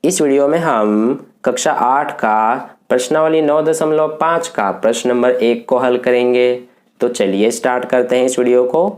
इस वीडियो में हम कक्षा 8 का प्रश्नावली 9.5 का प्रश्न नंबर 1 को हल करेंगे। तो चलिए स्टार्ट करते हैं इस वीडियो को।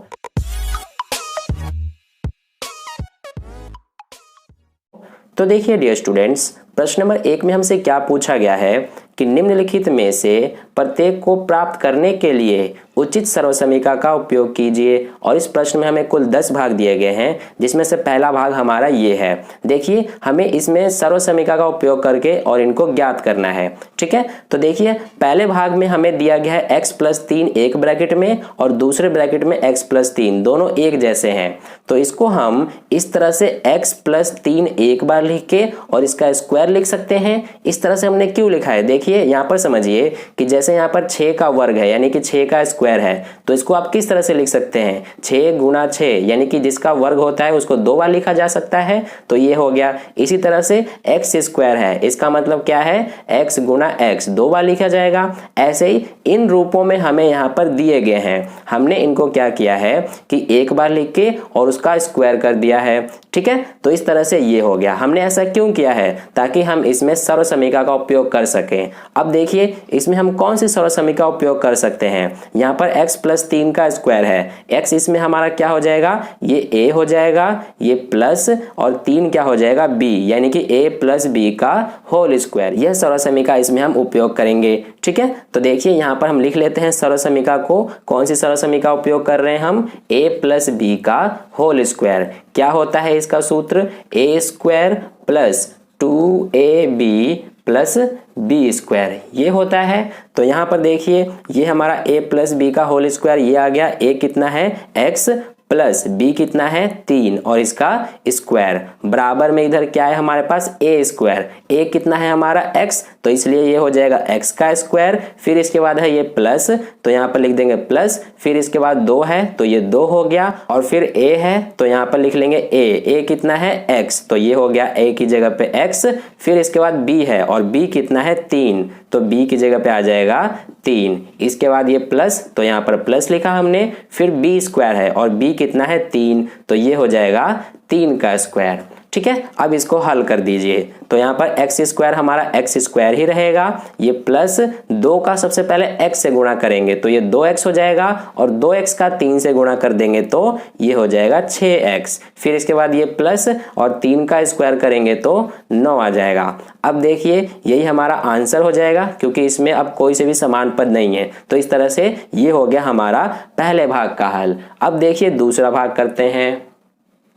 तो देखिए डियर स्टूडेंट्स, प्रश्न नंबर 1 में हमसे क्या पूछा गया है कि निम्नलिखित में से प्रत्येक को प्राप्त करने के लिए उचित सर्वसमीका का उपयोग कीजिए। और इस प्रश्न में हमें कुल 10 भाग दिए गए हैं, जिसमें से पहला भाग हमारा ये है। देखिए हमें इसमें सर्वसमीका का उपयोग करके और इनको ज्ञात करना है। ठीक है, तो देखिए पहले भाग में हमें दिया गया है x+3 एक ब्रैकेट में और दूसरे ब्रैकेट में x+3, दोनों एक जैसे हैं। तो इसको हम इस तरह से x+3 एक बार लिख के और इसका स्क्वायर लिख सकते हैं। इस तरह से हमने क्यों लिखा है, देखिए यहाँ पर समझिए कि जैसे यहाँ पर 6 का वर्ग है यानी कि 6 का स्क्वायर है, तो इसको आप किस तरह से लिख सकते हैं, 6 गुना 6 यानी कि जिसका वर्ग होता है उसको 2 बार लिखा जा सकता है। तो ये हो गया। इसी तरह से x स्क्वायर है, इसका मतलब क्या है, x गुना x 2 बार लिखा जाएगा। ऐसे ही इन रूपों में हमें यहाँ पर दिए गए हैं, हमने इनको क्या किया है कि एक बार लिख के और उसका स्क्वायर कर दिया है। ठीक है, तो इस तरह से ये हो गया। हमने ऐसा क्यों किया है, ताकि हम इसमें सर्वसमीका का उपयोग कर सकें। अब देखिए इसमें हम कौन सी सर्वसमीका उपयोग कर सकते हैं। यहाँ पर x+3 का स्क्वायर है, x इसमें हमारा क्या हो जाएगा, ये a हो जाएगा, ये प्लस और 3 क्या हो जाएगा b, यानी कि a+b का होल स्क्वायर। यह सर्वसमीका इसमें हम उपयोग करेंगे। ठीक है, तो देखिए यहाँ पर हम लिख लेते हैं सर्वसमीका को। कौन सी सर्वसमीका उपयोग कर रहे हैं हम, a+b का होल स्क्वायर। क्या होता है इसका सूत्र, a² + 2ab + b² ये होता है। तो यहाँ पर देखिए ये हमारा a+b का होल स्क्वायर ये आ गया। a कितना है, x प्लस b कितना है, 3 और इसका स्क्वायर बराबर में इधर क्या है हमारे पास, a²। a कितना है हमारा x, तो इसलिए ये हो जाएगा x का स्क्वायर। फिर इसके बाद है ये प्लस, तो यहाँ पर लिख देंगे प्लस। फिर इसके बाद 2 है तो ये 2 हो गया। और फिर a है तो यहाँ पर लिख लेंगे a कितना है x, तो ये हो गया a की जगह पे x। फिर इसके बाद b है और b कितना है 3, तो b की जगह पे आ जाएगा 3। इसके बाद ये प्लस, तो यहाँ पर प्लस लिखा हमने। फिर b² है और b कितना है 3, तो ये हो जाएगा 3 का स्क्वायर। ठीक है, अब इसको हल कर दीजिए। तो यहाँ पर x² हमारा x² ही रहेगा। ये प्लस 2 का सबसे पहले x से गुणा करेंगे तो ये 2x हो जाएगा, और 2x का 3 से गुणा कर देंगे तो ये हो जाएगा 6x। फिर इसके बाद ये प्लस और 3 का स्क्वायर करेंगे तो 9 आ जाएगा। अब देखिए यही हमारा आंसर हो जाएगा, क्योंकि इसमें अब कोई से भी समान पद नहीं है। तो इस तरह से ये हो गया हमारा पहले भाग का हल। अब देखिए दूसरा भाग करते हैं।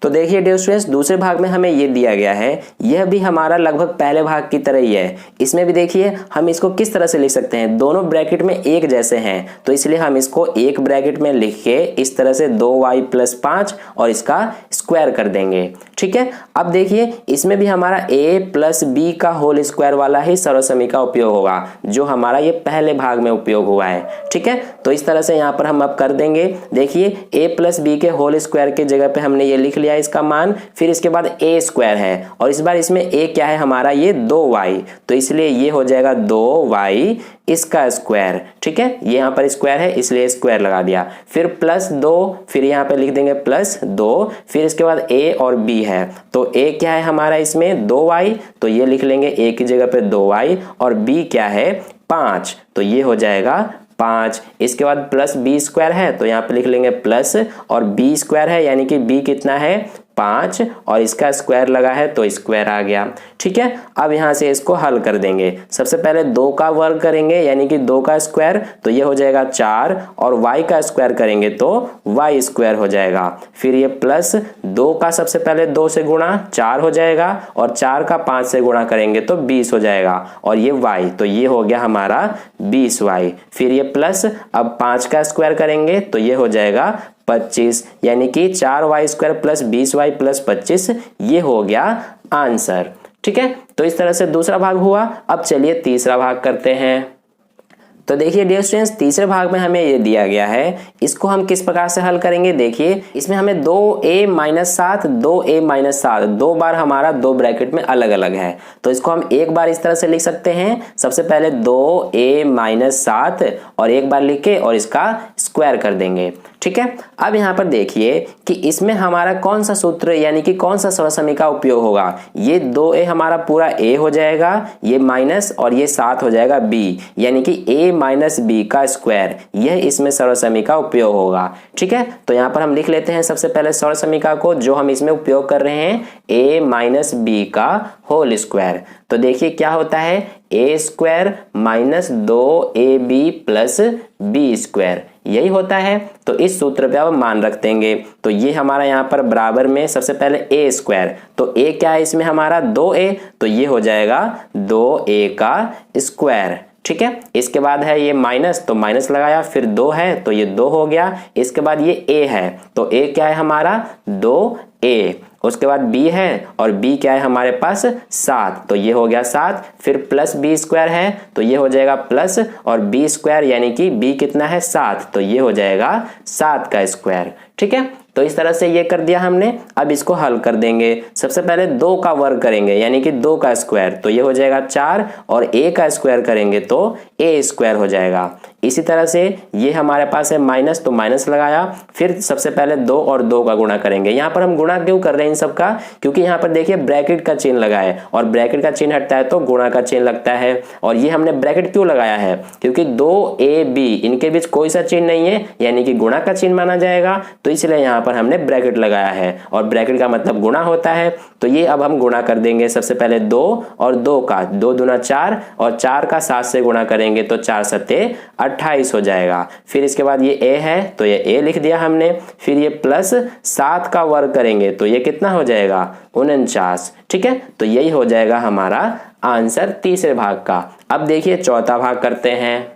तो देखिए डियर स्टूडेंट्स, दूसरे भाग में हमें ये दिया गया है, यह भी हमारा लगभग पहले भाग की तरह ही है। इसमें भी देखिए हम इसको किस तरह से लिख सकते हैं, दोनों ब्रैकेट में एक जैसे हैं, तो इसलिए हम इसको एक ब्रैकेट में लिख के इस तरह से 2y + 5 और इसका स्क्वायर कर देंगे। ठीक है, अब देखिए इसमें भी हमारा a+b का होल स्क्वायर वाला ही सर्वसमीका उपयोग होगा, जो हमारा ये पहले भाग में उपयोग हुआ है। ठीक है, तो इस तरह से यहाँ पर हम अब कर देंगे। देखिए a+b के होल स्क्वायर की जगह पे हमने ये लिख लिया इसका मान। फिर इसके बाद a² है और इस बार इसमें a क्या है हमारा, ये 2y, तो इसलिए ये हो जाएगा 2y इसका स्क्वायर। ठीक है, ये यहाँ पर स्क्वायर है इसलिए स्क्वायर लगा दिया। फिर +2, फिर यहाँ पे लिख देंगे +2। फिर इसके बाद a और b है, तो a क्या है हमारा इसमें 2y, तो ये लिख लेंगे a की जगह पे 2y, और b क्या है 5, तो ये हो जाएगा 5। इसके बाद +b² है तो यहाँ पे लिख लेंगे प्लस, और b² है यानी कि b कितना है 5 और इसका स्क्वायर लगा है तो स्क्वायर आ गया। ठीक है, अब यहाँ से इसको हल कर देंगे। सबसे पहले 2 का वर्ग करेंगे यानी कि 2 का स्क्वायर, तो ये हो जाएगा 4, और y का स्क्वायर करेंगे तो y² हो जाएगा। फिर ये प्लस 2 का सबसे पहले 2 से गुणा 4 हो जाएगा, और 4 का 5 से गुणा करेंगे तो 20 हो जाएगा, और ये y, तो ये हो गया हमारा 20y। फिर ये प्लस, अब 5 का स्क्वायर करेंगे तो ये हो जाएगा 25, यानी कि 4y² + 20y + 25, ये हो गया आंसर। ठीक है, तो इस तरह से दूसरा भाग हुआ। अब चलिए तीसरा भाग करते हैं। तो देखिए डियर स्टूडेंट्स, तीसरे भाग में हमें ये दिया गया है, इसको हम किस प्रकार से हल करेंगे। देखिए इसमें हमें 2a-7 2a-7 2 बार हमारा 2 ब्रैकेट में अलग अलग है, तो इसको हम एक बार इस तरह से लिख सकते हैं। सबसे पहले 2a-7 और एक बार लिख के और इसका स्क्वायर कर देंगे। ठीक है। अब यहाँ पर देखिए कि इसमें हमारा कौन सा सूत्र यानी कि कौन सा सर्वसमीका उपयोग होगा। ये 2a हमारा पूरा a हो जाएगा, ये माइनस और ये 7 हो जाएगा b, यानी कि a माइनस बी का स्क्वायर, यह इसमें सर्वसमीका उपयोग होगा। ठीक है, तो यहाँ पर हम लिख लेते हैं सबसे पहले सर्वसमीका को जो हम इसमें उपयोग कर रहे हैं, a माइनस बी का होल स्क्वायर। तो देखिए क्या होता है, a square minus 2ab plus B square, यही होता है। तो इस सूत्र पे अब मान रख देंगे, तो ये हमारा यहाँ पर बराबर में सबसे पहले a स्क्वायर, तो a क्या है इसमें हमारा 2a, तो ये हो जाएगा 2a का स्क्वायर। ठीक है, इसके बाद है ये माइनस, तो माइनस लगाया, फिर 2 है तो ये 2 हो गया। इसके बाद ये a है, तो a क्या है हमारा 2a, उसके बाद b है और b क्या है हमारे पास 7, तो ये हो गया 7, फिर प्लस b स्क्वायर है तो ये हो जाएगा प्लस और b स्क्वायर यानी कि b कितना है 7, तो ये हो जाएगा 7 का स्क्वायर। ठीक है, तो इस तरह से ये कर दिया हमने। अब इसको हल कर देंगे, सबसे पहले 2 का वर्ग करेंगे यानी कि 2 का स्क्वायर, तो ये हो जाएगा 4 और a का स्क्वायर करेंगे तो a स्क्वायर हो जाएगा। इसी तरह से ये हमारे पास है माइनस, तो माइनस लगाया, फिर सबसे पहले 2 और 2 का गुणा करेंगे। यहाँ पर हम गुणा क्यों कर रहे हैं इन सब का, क्योंकि यहाँ पर देखिए ब्रैकेट का चिन्ह लगा है और ब्रैकेट का चिन्ह हटता है तो गुणा का चिन्ह लगता है। और ये हमने ब्रैकेट क्यों लगाया है, क्योंकि 2ab इनके बीच कोई सा चिन्ह नहीं है यानी कि गुणा का चिन्ह माना जाएगा, तो इसलिए यहाँ पर हमने ब्रैकेट लगाया है और ब्रैकेट का मतलब गुणा होता है। तो ये अब हम गुणा कर देंगे, सबसे पहले 2 और 2 का, 2 दूना 4 और 4 का 7 से गुणा करेंगे तो 4 सत्ते 28 हो जाएगा। फिर इसके बाद ये a है तो ये a लिख दिया हमने, फिर ये प्लस 7 का वर्ग करेंगे तो ये कितना हो जाएगा 49। ठीक है, तो यही हो जाएगा हमारा आंसर तीसरे भाग का। अब देखिए चौथा भाग करते हैं।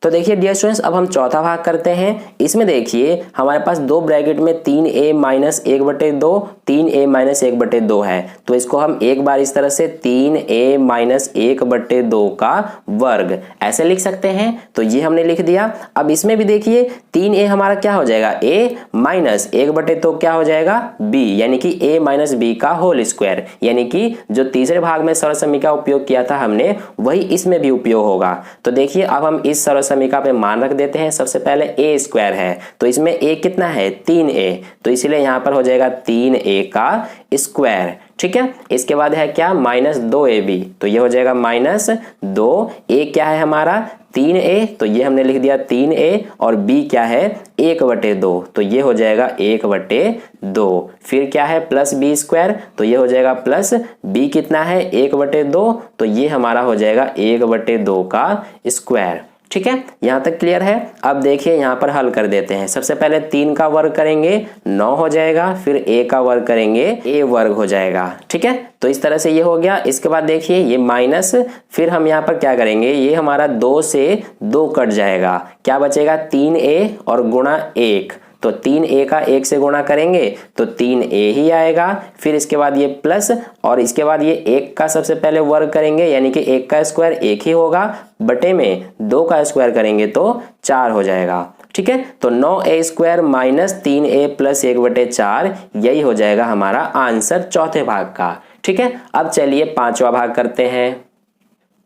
तो देखिए डियर स्टूडेंट्स, अब हम चौथा भाग करते हैं। इसमें देखिए हमारे पास 2 ब्रैकेट में 3a माइनस 1/2 3a माइनस 1/2 है, तो इसको हम एक बार इस तरह से 3a माइनस 1/2 का वर्ग ऐसे लिख सकते हैं, तो ये हमने लिख दिया। अब इसमें भी देखिए 3a हमारा क्या हो जाएगा a माइनस 1/2 क्या हो जाएगा b, यानी कि a माइनस बी का होल स्क्वायर, यानी कि जो तीसरे भाग में सर्वसमीका उपयोग किया था हमने वही इसमें भी उपयोग होगा। तो देखिए अब हम इस सर्वसमीका पे मान रख देते हैं। सबसे पहले a स्क्वायर है तो इसमें a कितना है 3a, तो इसीलिए यहाँ पर हो जाएगा 3a का स्क्वायर। ठीक है, इसके बाद है क्या माइनस 2ab, तो ये हो जाएगा माइनस 2a क्या है हमारा 3a, तो ये हमने लिख दिया 3a और b क्या है 1/2, तो ये हो जाएगा 1/2। फिर क्या है प्लस b स्क्वायर, तो ये हो जाएगा प्लस b कितना है 1/2, तो ये हमारा हो जाएगा 1/2 का स्क्वायर। ठीक है, यहां तक क्लियर है। अब देखिए यहां पर हल कर देते हैं। सबसे पहले 3 का वर्ग करेंगे 9 हो जाएगा, फिर a का वर्ग करेंगे a वर्ग हो जाएगा। ठीक है, तो इस तरह से ये हो गया। इसके बाद देखिए ये माइनस, फिर हम यहाँ पर क्या करेंगे, ये हमारा 2 से 2 कट जाएगा, क्या बचेगा 3a और गुणा 1, तो 3a का 1 से गुणा करेंगे तो 3a ही आएगा। फिर इसके बाद ये प्लस और इसके बाद ये 1 का सबसे पहले वर्ग करेंगे यानी कि 1 का स्क्वायर 1 ही होगा, बटे में 2 का स्क्वायर करेंगे तो 4 हो जाएगा। ठीक है, तो 9a square minus 3a plus 1/4 यही हो जाएगा हमारा आंसर चौथे भाग का। ठीक है, अब चलिए पांचवा भाग करते हैं।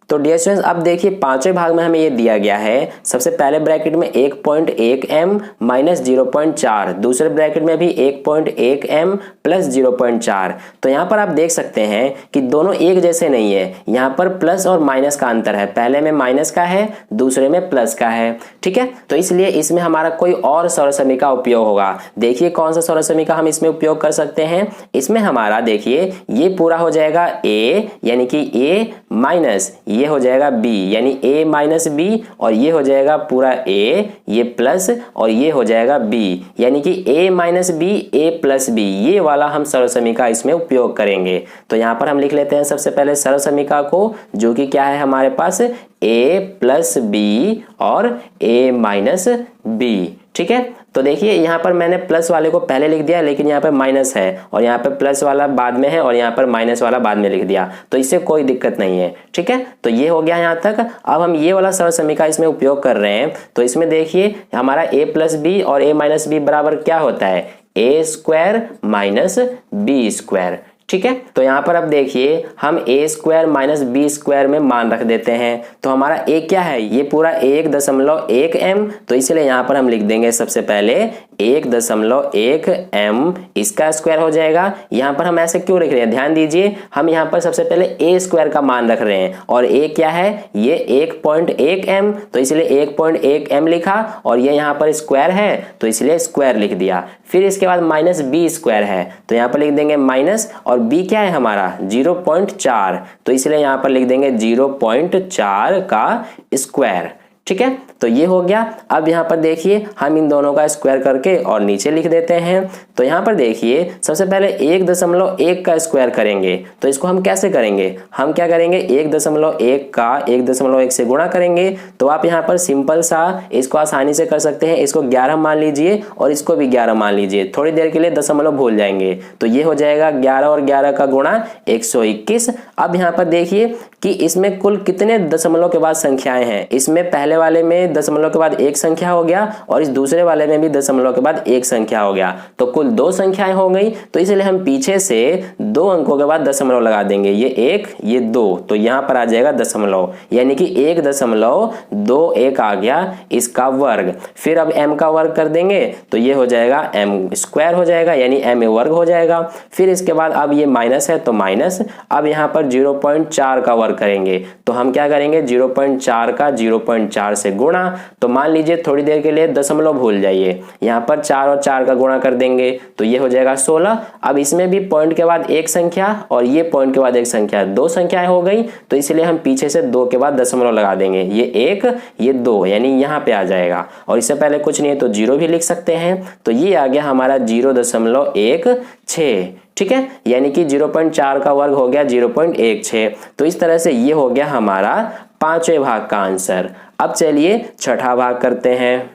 तो डियर स्टूडेंट्स अब देखिए पांचवें भाग में हमें ये दिया गया है। सबसे पहले ब्रैकेट में 1.1 m माइनस 0.4, दूसरे ब्रैकेट में भी 1.1 m प्लस 0.4। तो यहाँ पर आप देख सकते हैं कि दोनों एक जैसे नहीं है, यहाँ पर प्लस और माइनस का अंतर है, पहले में माइनस का है दूसरे में प्लस का है। ठीक है, तो इसलिए इसमें हमारा कोई और सर्वसमीका उपयोग होगा। देखिए कौन सा सर्वसमीका हम इसमें उपयोग कर सकते हैं। इसमें हमारा देखिए ये पूरा हो जाएगा a यानी कि a माइनस ये हो जाएगा b यानी a माइनस b, और ये हो जाएगा पूरा a ये प्लस और ये हो जाएगा b यानी कि a minus b a plus b, ये वाला हम सर्वसमीका इसमें उपयोग करेंगे। तो यहाँ पर हम लिख लेते हैं सबसे पहले सर्वसमीका को, जो कि क्या है हमारे पास a प्लस b और a माइनस b। ठीक है, तो देखिए यहाँ पर मैंने प्लस वाले को पहले लिख दिया, लेकिन यहाँ पर माइनस है और यहाँ पर प्लस वाला बाद में है और यहाँ पर माइनस वाला बाद में लिख दिया, तो इससे कोई दिक्कत नहीं है। ठीक है, तो ये हो गया यहाँ तक। अब हम ये वाला सर्वसमीका इसमें उपयोग कर रहे हैं, तो इसमें देखिए हमारा a प्लस बी और a माइनस बी बराबर क्या होता है a square minus b square. ठीक है, तो यहाँ पर अब देखिए हम a square minus B square में मान रख देते हैं। तो हमारा a क्या है, ये पूरा 1.1 m, तो इसलिए यहाँ पर हम लिख देंगे सबसे पहले 1.1 m इसका स्क्वायर हो जाएगा। यहाँ पर हम ऐसे क्यों लिख रहे हैं, ध्यान दीजिए, हम यहाँ पर सबसे पहले a स्क्वायर का मान रख रहे हैं और a क्या है, ये 1.1 m, तो इसलिए 1.1 m लिखा और ये यहाँ पर स्क्वायर है तो इसलिए स्क्वायर लिख दिया। फिर इसके बाद माइनस b स्क्वायर है तो यहाँ पर लिख देंगे माइनस, और b क्या है हमारा 0.4, तो इसलिए यहाँ पर लिख देंगे 0.4 का स्क्वायर। ठीक है, तो ये हो गया। अब यहाँ पर देखिए हम इन दोनों का स्क्वायर करके और नीचे लिख देते हैं। तो यहाँ पर देखिए सबसे पहले 1.1 का स्क्वायर करेंगे, तो इसको हम कैसे करेंगे, हम क्या करेंगे 1.1 का 1.1 से गुणा करेंगे। तो आप यहाँ पर सिंपल सा इसको आसानी से कर सकते हैं, इसको 11 मान लीजिए और इसको भी 11 मान लीजिए, थोड़ी देर के लिए दशमलव भूल जाएंगे। तो ये हो जाएगा 11 और 11 का गुणा 121। अब यहाँ पर देखिए कि इसमें कुल कितने दशमलव के बाद संख्याएं हैं, इसमें पहले वाले में दशमलव के बाद एक संख्या हो गया और इस दूसरे वाले में भी दशमलव के बाद एक संख्या हो गया, तो कुल 2 संख्याएं हो गई। तो इसलिए हम पीछे से 2 अंकों के बाद दशमलव लगा देंगे, ये 1 ये 2, तो यहां पर आ जाएगा दशमलव, यानी कि 1.21 आ गया इसका वर्ग। फिर अब m का वर्ग कर देंगे तो ये हो जाएगा m स्क्वायर हो जाएगा, यानी m वर्ग हो जाएगा। फिर इसके बाद अब ये माइनस है तो माइनस, अब यहाँ पर 0.4 का वर्ग करेंगे, तो हम क्या करेंगे 0.4 का 0.4 से गुणा, तो मान लीजिए थोड़ी देर के लिए दशमलव भूल जाइए, यहाँ पर 4 और 4 का गुणा कर देंगे तो ये हो जाएगा 16। अब इसमें भी पॉइंट के बाद एक संख्या और ये पॉइंट के बाद एक संख्या, 2 संख्याएं हो गई, तो इसलिए हम पीछे से 2 के बाद दशमलव लगा देंगे, ये 1 ये 2, यानी यहाँ पे आ जाएगा। और इससे पहले कुछ नहीं है तो 0 भी लिख सकते हैं, तो ये आ गया हमारा 0.16। ठीक है, यानी कि 0.4 का वर्ग हो गया 0.16। तो इस तरह से ये हो गया हमारा 5वें भाग का आंसर। अब चलिए छठा भाग करते हैं।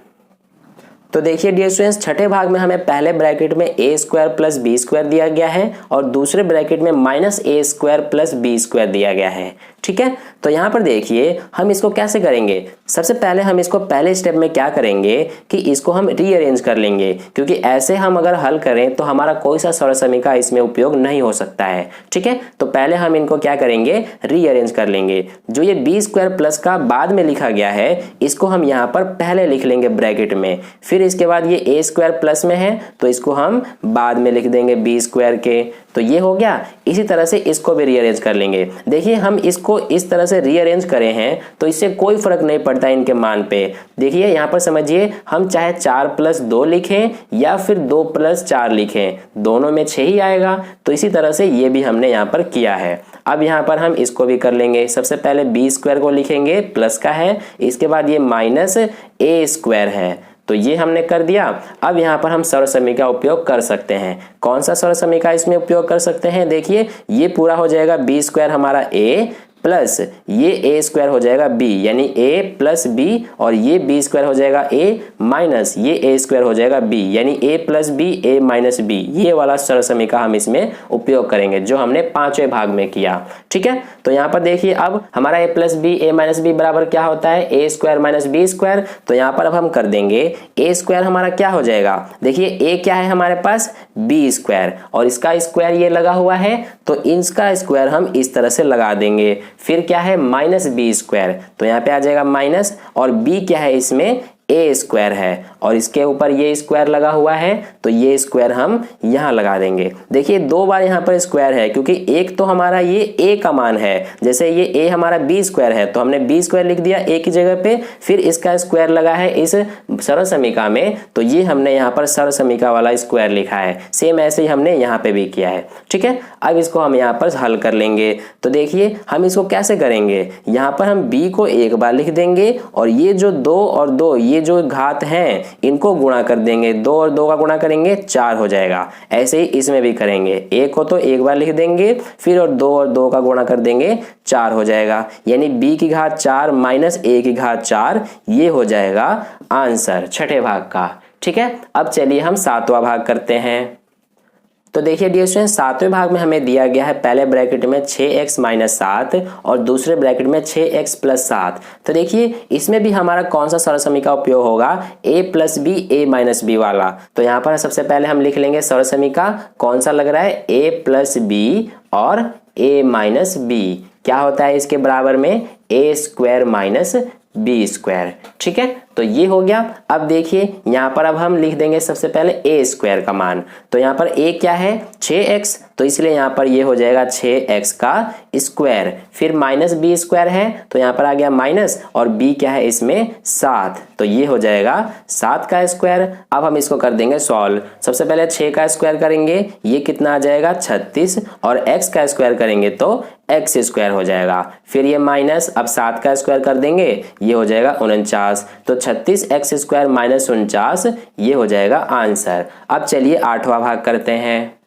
तो देखिए डियर स्टूडेंट्स, छठे भाग में हमें पहले ब्रैकेट में a square plus B square दिया गया है और दूसरे ब्रैकेट में minus a square plus B square दिया गया है। ठीक है, तो यहाँ पर देखिए हम इसको कैसे करेंगे, सबसे पहले हम इसको पहले स्टेप में क्या करेंगे कि इसको हम रीअरेंज कर लेंगे, क्योंकि ऐसे हम अगर हल करें तो हमारा कोई सा सरल समीकरण इसमें उपयोग नहीं हो सकता है। ठीक है, तो पहले हम इनको क्या करेंगे रीअरेंज कर लेंगे। जो ये बी स्क्वायर प्लस का बाद में लिखा गया है इसको हम यहाँ पर पहले लिख लेंगे ब्रैकेट में, फिर इसके बाद ये ए स्क्वायर प्लस में है तो इसको हम बाद में लिख देंगे बी स्क्वायर के, तो ये हो गया। इसी तरह से इसको भी रीअरेंज कर लेंगे। देखिए हम इसको इस तरह से रीअरेंज करे हैं तो इससे कोई फर्क नहीं पड़ता इनके मान पे। देखिए यहाँ पर समझिए, हम चाहे 4 + 2 लिखें या फिर 2 + 4 लिखें, दोनों में 6 ही आएगा। तो इसी तरह से ये भी हमने यहाँ पर किया है। अब यहाँ पर हम इसको भी कर लेंगे। सबसे पहले बी स्क्वायर को लिखेंगे, प्लस का है, इसके बाद ये माइनस ए स्क्वायर है, तो ये हमने कर दिया। अब यहाँ पर हम सरल समीकरण का उपयोग कर सकते हैं। कौन सा सरल समीकरण इसमें उपयोग कर सकते हैं, देखिए ये पूरा हो जाएगा बी स्क्वायर हमारा a प्लस ये a स्क्वायर हो जाएगा b, यानी a प्लस b, और ये b स्क्वायर हो जाएगा a माइनस ये a स्क्वायर हो जाएगा b, यानी a plus b a minus b। ये वाला सरल समीकरण हम इसमें उपयोग करेंगे जो हमने 5वें भाग में किया। ठीक है, तो यहाँ पर देखिए अब हमारा a plus b a minus b बराबर क्या होता है, a square minus b square. तो यहाँ पर अब हम कर देंगे a स्क्वायर हमारा क्या हो जाएगा, देखिए a क्या है हमारे पास b स्क्वायर, और इसका स्क्वायर ये लगा हुआ है तो इसका स्क्वायर हम इस तरह से लगा देंगे। फिर क्या है माइनस बी स्क्वायर, तो यहाँ पे आ जाएगा माइनस, और b क्या है इसमें ए स्क्वायर है, और इसके ऊपर ये स्क्वायर लगा हुआ है तो ये स्क्वायर हम यहाँ लगा देंगे। देखिए 2 बार यहाँ पर स्क्वायर है, क्योंकि एक तो हमारा ये a का मान है, जैसे ये a हमारा b स्क्वायर है तो हमने b स्क्वायर लिख दिया a की जगह पे, फिर इसका स्क्वायर लगा है इस सरल समीकरण में, तो ये हमने यहाँ पर सरल समीकरण वाला स्क्वायर लिखा है। सेम ऐसे ही हमने यहाँ पे भी किया है। ठीक है, अब इसको हम यहाँ पर हल कर लेंगे। तो देखिए हम इसको कैसे करेंगे, यहाँ पर हम b को एक बार लिख देंगे और ये जो 2 और 2 ये जो घात हैं इनको गुणा कर देंगे, 2 और 2 का गुणा करेंगे 4 हो जाएगा। ऐसे ही इसमें भी करेंगे, a को तो एक बार लिख देंगे, फिर और 2 का गुणा कर देंगे 4 हो जाएगा, यानी b की घात 4 माइनस a की घात 4, ये हो जाएगा आंसर छठे भाग का। ठीक है, अब चलिए हम 7वां भाग करते हैं। तो देखिए डियर स्टूडेंट, 7वें भाग में हमें दिया गया है पहले ब्रैकेट में 6x माइनस 7 और दूसरे ब्रैकेट में 6x प्लस 7। तो देखिए इसमें भी हमारा कौन सा सरल समीकरण का उपयोग होगा, a plus B a minus B वाला। तो यहाँ पर सबसे पहले हम लिख लेंगे सरल समीकरण कौन सा लग रहा है, a प्लस बी और a माइनस बी क्या होता है इसके बराबर में a square minus B square. ठीक है, तो तो ये हो गया। अब देखिए यहाँ पर अब हम लिख देंगे सबसे पहले ए स्क्वायर का मान। तो यहाँ पर ए क्या है 6x, तो इसलिए यहाँ पर ये हो जाएगा 6x का स्क्वायर। फिर माइनस बी स्क्वायर है तो यहाँ पर आ गया माइनस, और b क्या है इसमें 7, तो ये हो जाएगा 7 का स्क्वायर। अब हम इसको कर देंगे सॉल्व। सबसे पहले 6 का स्क्वायर करेंगे, ये कितना आ जाएगा 36, और x का स्क्वायर करेंगे तो x स्क्वायर हो जाएगा। फिर ये माइनस, अब 7 का स्क्वायर कर देंगे, ये हो जाएगा 49, तो 36x स्क्वायर माइनस 49, ये हो जाएगा आंसर। अब चलिए 8वां भाग करते हैं।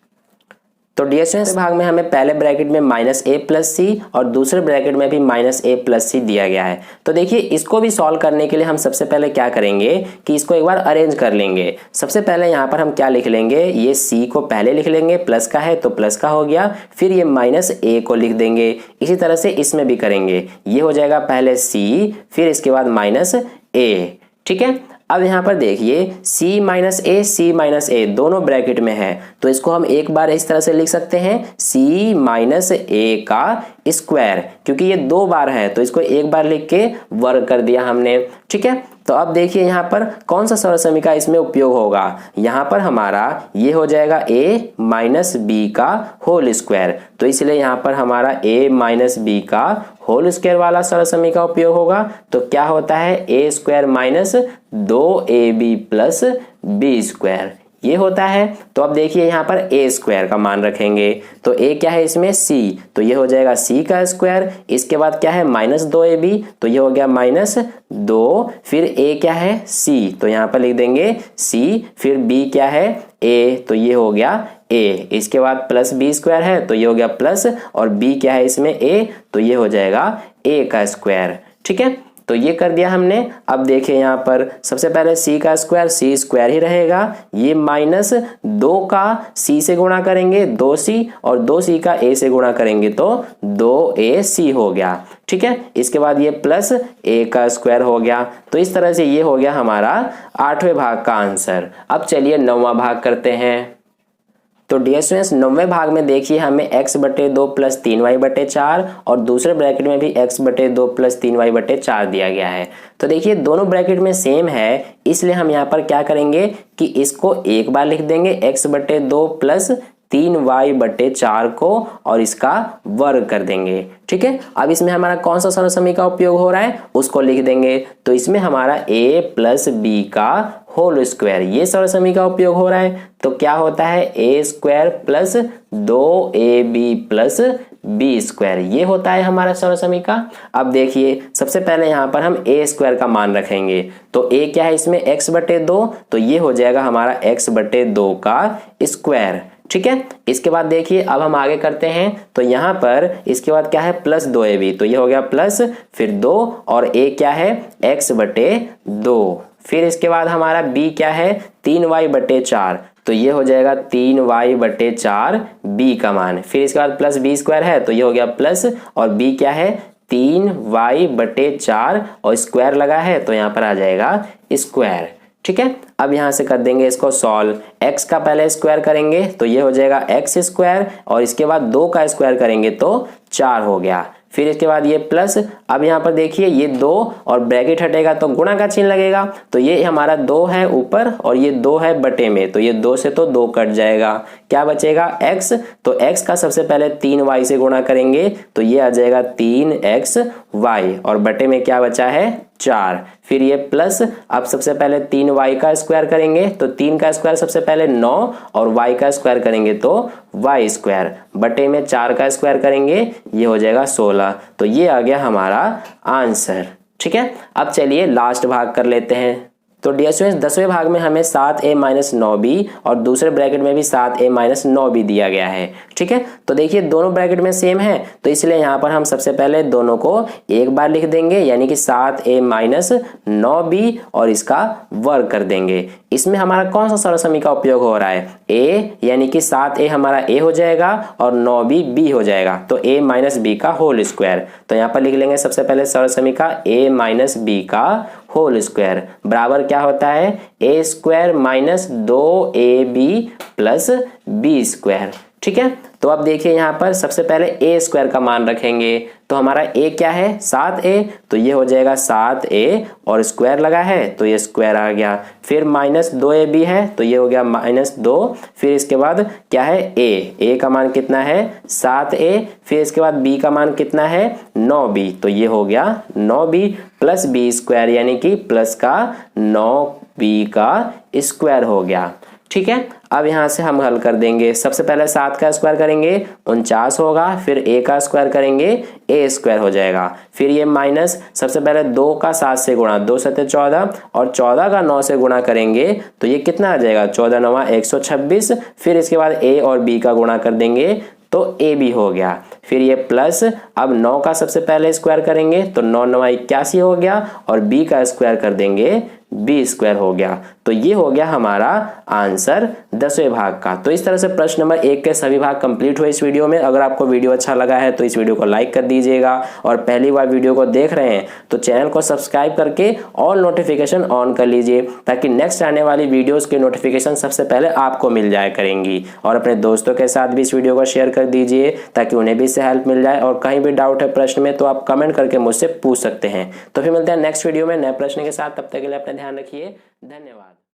तो डियर स्टूडेंट्स, भाग में हमें पहले ब्रैकेट में माइनस ए प्लस सी और दूसरे ब्रैकेट में भी माइनस ए प्लस सी दिया गया है। तो देखिए इसको भी सॉल्व करने के लिए हम सबसे पहले क्या करेंगे कि इसको एक बार अरेंज कर लेंगे। सबसे पहले यहाँ पर हम क्या लिख लेंगे, ये सी को पहले लिख लेंगे, प्लस का है तो प्लस का हो गया, फिर ये माइनस ए को लिख देंगे। इसी तरह से इसमें भी करेंगे, ये हो जाएगा पहले सी, फिर इसके बाद माइनस ए। ठीक है, अब यहाँ पर देखिए c माइनस ए दोनों ब्रैकेट में है, तो इसको हम एक बार इस तरह से लिख सकते हैं c माइनस ए का स्क्वायर, क्योंकि ये 2 बार है तो इसको एक बार लिख के वर्ग कर दिया हमने। ठीक है, तो अब देखिए यहाँ पर कौन सा सरल समीकरण इसमें उपयोग होगा। यहाँ पर हमारा ये हो जाएगा a माइनस बी का होल स्क्वायर, तो इसलिए यहाँ पर हमारा a माइनस बी का होल स्क्वायर वाला सरल समीकरण का उपयोग होगा। तो क्या होता है a square minus 2ab plus B square, ये होता है। तो अब देखिए यहाँ पर a स्क्वायर का मान रखेंगे, तो a क्या है इसमें c, तो ये हो जाएगा c का स्क्वायर। इसके बाद क्या है माइनस 2ab, तो ये हो गया माइनस 2, फिर a क्या है c, तो यहाँ पर लिख देंगे c, फिर b क्या है a, तो ये हो गया a। इसके बाद प्लस बी स्क्वायर है तो ये हो गया प्लस, और b क्या है इसमें a, तो ये हो जाएगा a का स्क्वायर। ठीक है, तो ये कर दिया हमने। अब देखिए यहाँ पर सबसे पहले c का स्क्वायर c स्क्वायर ही रहेगा, ये माइनस 2 का c से गुणा करेंगे 2c, और 2c का a से गुणा करेंगे तो 2ac हो गया। ठीक है, इसके बाद ये प्लस a का स्क्वायर हो गया। तो इस तरह से ये हो गया हमारा 8वें भाग का आंसर। अब चलिए 9वां भाग करते हैं। तो डियर स्टूडेंट्स, 9वें भाग में देखिए हमें x बटे 2 प्लस 3y बटे 4 और दूसरे ब्रैकेट में भी x बटे 2 प्लस 3y बटे 4 दिया गया है। तो देखिए दोनों ब्रैकेट में सेम है, इसलिए हम यहाँ पर क्या करेंगे कि इसको एक बार लिख देंगे x बटे 2 प्लस 3y बटे 4 को, और इसका वर्ग कर देंगे। ठीक है, अब इसमें हमारा कौन सा सरल समीकरण का उपयोग हो रहा है उसको लिख देंगे। तो इसमें हमारा a प्लस बी का होल स्क्वायर, ये सरल समीकरण का उपयोग हो रहा है। तो क्या होता है a square plus 2ab plus B square, ये होता है हमारा सरल समीकरण। अब देखिए सबसे पहले यहाँ पर हम a स्क्वायर का मान रखेंगे, तो a क्या है इसमें x बटे 2, तो ये हो जाएगा हमारा x बटे 2 का स्क्वायर। ठीक है, इसके बाद देखिए अब हम आगे करते हैं, तो यहाँ पर इसके बाद क्या है प्लस 2ab, तो ये हो गया प्लस, फिर 2, और a क्या है x बटे 2, फिर इसके बाद हमारा b क्या है 3y बटे 4, तो ये हो जाएगा 3y बटे 4 b का मान। फिर इसके बाद प्लस बी स्क्वायर है तो ये हो गया प्लस, और b क्या है 3y बटे 4, और स्क्वायर लगा है तो यहाँ पर आ जाएगा स्क्वायर। ठीक है, अब यहाँ से कर देंगे इसको सॉल्व। x का पहले स्क्वायर करेंगे तो ये हो जाएगा x स्क्वायर, और इसके बाद 2 का स्क्वायर करेंगे तो 4 हो गया। फिर इसके बाद ये प्लस, अब यहाँ पर देखिए ये 2 और ब्रैकेट हटेगा तो गुणा का चिन्ह लगेगा, तो ये हमारा 2 है ऊपर और ये 2 है बटे में, तो ये 2 से तो 2 कट जाएगा, क्या बचेगा x, तो x का सबसे पहले 3y से गुणा करेंगे तो ये आ जाएगा 3xy, और बटे में क्या बचा है 4। फिर ये प्लस, अब सबसे पहले 3y का स्क्वायर करेंगे तो 3 का स्क्वायर सबसे पहले 9, और y का स्क्वायर करेंगे तो y स्क्वायर, बटे में 4 का स्क्वायर करेंगे ये हो जाएगा 16। तो ये आ गया हमारा आंसर। ठीक है, अब चलिए लास्ट भाग कर लेते हैं। तो डियर स्टूडेंट्स, 10वें भाग में हमें 7a माइनस 9b और दूसरे ब्रैकेट में भी 7a माइनस 9b दिया गया है। ठीक है, तो देखिए दोनों ब्रैकेट में सेम है, तो इसलिए यहाँ पर हम सबसे पहले दोनों को एक बार लिख देंगे, यानी कि 7a माइनस 9b, और इसका वर्ग कर देंगे। इसमें हमारा कौन सा सरल समीकरण का उपयोग हो रहा है a, यानी कि 7a हमारा a हो जाएगा और 9b b हो जाएगा, तो a माइनस बी का होल स्क्वायर। तो यहाँ पर लिख लेंगे सबसे पहले सरल समीकरण a माइनस बी का होल स्क्वायर बराबर क्या होता है a square minus 2ab plus B square. ठीक है, तो अब देखिए यहाँ पर सबसे पहले ए स्क्वायर का मान रखेंगे, तो हमारा ए क्या है 7a, तो ये हो जाएगा 7a और स्क्वायर लगा है तो ये स्क्वायर आ गया। फिर -2ab है तो ये हो गया -2। फिर इसके बाद क्या है a का मान कितना है 7a, फिर इसके बाद b का मान कितना है 9b, तो ये हो गया 9b प्लस b स्क्वायर यानी कि प्लस का 9b का स्क्वायर हो गया। ठीक है, अब यहाँ से हम हल कर देंगे। सबसे पहले 7 का स्क्वायर करेंगे 49 होगा, फिर a का स्क्वायर करेंगे a स्क्वायर हो जाएगा। फिर ये माइनस सबसे पहले 2 का 7 से गुणा, 2 7 14 और 14 का 9 से गुणा करेंगे तो ये कितना आ जाएगा 14 9 126। फिर इसके बाद a और b का गुणा कर देंगे तो a भी हो गया। फिर ये प्लस अब 9 का सबसे पहले स्क्वायर करेंगे तो 9 9 81 हो गया और b का स्क्वायर कर देंगे b स्क्वायर हो गया। तो ये हो गया हमारा आंसर 10वें भाग का। तो इस तरह से प्रश्न नंबर 1 के सभी भाग कंप्लीट हुए इस वीडियो में। अगर आपको वीडियो अच्छा लगा है तो इस वीडियो को लाइक कर दीजिएगा और पहली बार वीडियो को देख रहे हैं तो चैनल को सब्सक्राइब करके ऑल नोटिफिकेशन ऑन कर लीजिए ताकि नेक्स्ट आने वाली वीडियोस की नोटिफिकेशन सबसे पहले आपको मिल जाया करेंगी। और अपने दोस्तों के साथ भी इस वीडियो को शेयर कर दीजिए ताकि उन्हें भी इससे हेल्प मिल जाए। और कहीं भी डाउट है प्रश्न में तो आप कमेंट करके मुझसे पूछ सकते हैं। तो फिर मिलते हैं नेक्स्ट वीडियो में नए प्रश्न के साथ, तब तक के लिए अपना ध्यान रखिए। धन्यवाद।